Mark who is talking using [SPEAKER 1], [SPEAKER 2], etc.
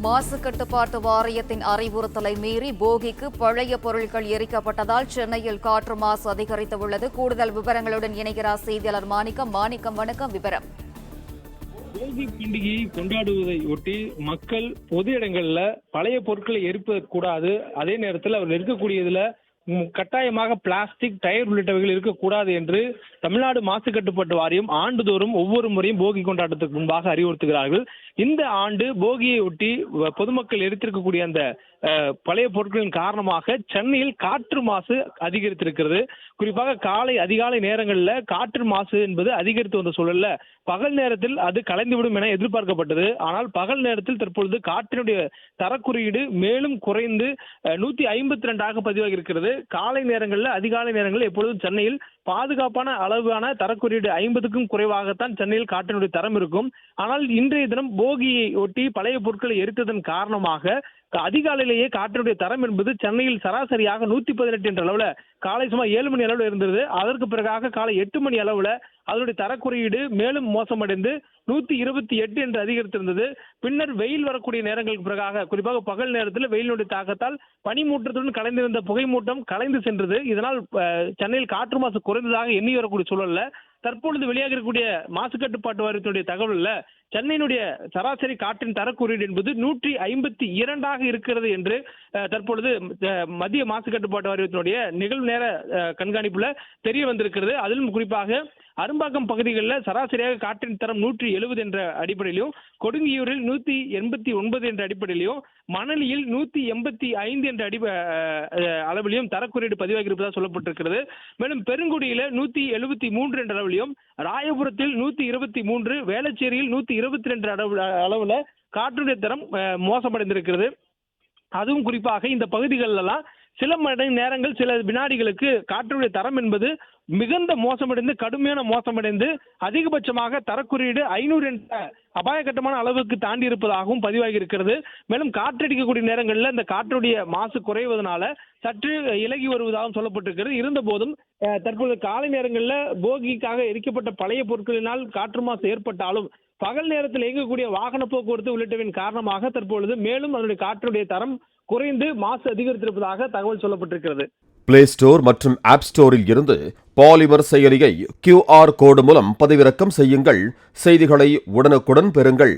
[SPEAKER 1] மாசு கட்டுப்பாட்டு வாரியத்தின் அறிவுறுத்தலை மீறி போகிக்கு பழைய பொருட்கள் எரிக்கப்பட்டதால் சென்னையில் காற்று மாசு அதிகரித்துள்ளது. கூடுதல் விவரங்களுடன் இணைகிறார் செய்தியாளர் மாணிக்கம். வணக்கம். விவரம்.
[SPEAKER 2] போகி பண்டிகையை கொண்டாடுவதை ஒட்டி மக்கள் பொது இடங்கள்ல பழைய பொருட்களை எரிப்பக்கூடாது, அதே நேரத்தில் அவர்கள் இருக்கக்கூடியதுல கட்டாயமாக பிளாஸ்டிக், டயர் உள்ளிட்டவைகள் இருக்கக்கூடாது என்று தமிழ்நாடு மாசு கட்டுப்பாட்டு வாரியம் ஆண்டுதோறும் ஒவ்வொரு முறையும் போகி கொண்டாட்டத்துக்கு முன்பாக அறிவுறுத்துகிறார்கள். இந்த ஆண்டு போகியை ஒட்டி பொதுமக்கள் எரித்திருக்கக்கூடிய அந்த பழைய பொருட்களின் காரணமாக சென்னையில் காற்று மாசு அதிகரித்திருக்கிறது. குறிப்பாக அதிகாலை நேரங்களில் காற்று மாசு என்பது அதிகரித்து வந்த சூழல்ல பகல் நேரத்தில் அது கலைந்துவிடும் என எதிர்பார்க்கப்பட்டது. ஆனால் பகல் நேரத்தில் தற்பொழுது காற்றினுடைய தரக்குறியீடு மேலும் குறைந்து 152 பதிவாகி இருக்கிறது. காலை நேரங்களில் அதிகாலை நேரங்களில் எப்பொழுதும் சென்னையில் பாதுகாப்பான அளவான தரக்குறியீடு 50க்கும் குறைவாகத்தான் சென்னையில் காற்றினுடைய தரம் இருக்கும். ஆனால் இன்றைய தினம் போகியை ஒட்டி பழைய பொருட்களை எரித்ததன் காரணமாக அதிகாலையிலேயே காற்றினுடைய தரம் என்பது சென்னையில் சராசரியாக 118 என்ற அளவுல காலை சுமார் 7 மணி அளவுல இருந்தது. அதற்கு பிறகாக காலை 8 மணி அளவுல அதனுடைய தரக்குறியீடு மேலும் மோசமடைந்து 128 என்று அதிகரித்திருந்தது. பின்னர் வெயில் வரக்கூடிய நேரங்களுக்கு பிறகாக குறிப்பாக பகல் நேரத்தில் வெயிலுடைய தாக்கத்தால் பனிமூட்டத்துடன் கலைந்திருந்த புகை மூட்டம் கலைந்து சென்றது. இதனால் சென்னையில் காற்று மாசு குறைந்ததாக எண்ணி வரக்கூடிய சூழல்ல தற்பொழுது வெளியாக இருக்கக்கூடிய மாசு கட்டுப்பாட்டு வாரியத்தினுடைய தகவல்ல சென்னையினுடைய சராசரி காற்றின் தரக்குறியீடு என்பது 152 இருக்கிறது என்று தற்பொழுது மத்திய மாசு கட்டுப்பாட்டு வாரியத்தினுடைய நிகழ்வு நேர கண்காணிப்புல தெரிய வந்திருக்கிறது. அதிலும் குறிப்பாக அரும்பாக்கம் பகுதிகளில் சராசரியாக காற்றின் தரம் 170 என்ற அடிப்படையிலும், கொடுங்கியூரில் 189 என்ற அடிப்படையிலும், மணலியில் 185 என்ற அளவிலும் தரக்குறியீடு பதிவாகி இருப்பதாக சொல்லப்பட்டிருக்கிறது. மேலும் பெருங்குடியில 173 என்ற அளவிலும், ராயபுரத்தில் 123, வேளச்சேரியில் 122 அளவுல காற்றுடைய தரம் மோசமடைந்திருக்கிறது. அதுவும் குறிப்பாக இந்த பகுதிகளெல்லாம் சில மணி நேரங்கள் சில வினாடிகளுக்கு காற்றுடைய தரம் என்பது மிகுந்த மோசமடைந்து கடுமையான மோசமடைந்து அதிகபட்சமாக தரக்குறியீடு 500 என்ற அபாயகட்டமான அளவுக்கு தாண்டி இருப்பதாகவும் பதிவாகி இருக்கிறது. மேலும் காற்றடிக்கக்கூடிய நேரங்களில் இந்த காற்றுடைய மாசு குறைவதனால சற்று இலகி வருவதாகவும் சொல்லப்பட்டிருக்கிறது. இருந்த போதும் தற்போது காலை நேரங்களில் போகிக்காக எரிக்கப்பட்ட பழைய பொருட்களினால் காற்று மாசு ஏற்பட்டாலும் பகல் நேரத்தில் இயங்கக்கூடிய வாகன போக்குவரத்து உள்ளிட்டவின் காரணமாக தற்பொழுது மேலும் அதனுடைய காற்றுடைய தரம் குறைந்து மாசு அதிகரித்திருப்பதாக தகவல் சொல்லப்பட்டிருக்கிறது.
[SPEAKER 3] பிளே ஸ்டோர் மற்றும் ஆப் ஸ்டோரில் இருந்து பாலிமர் செயலியை QR கோடு மூலம் பதிவிறக்கம் செய்யுங்கள். செய்திகளை உடனுக்குடன் பெறுங்கள்.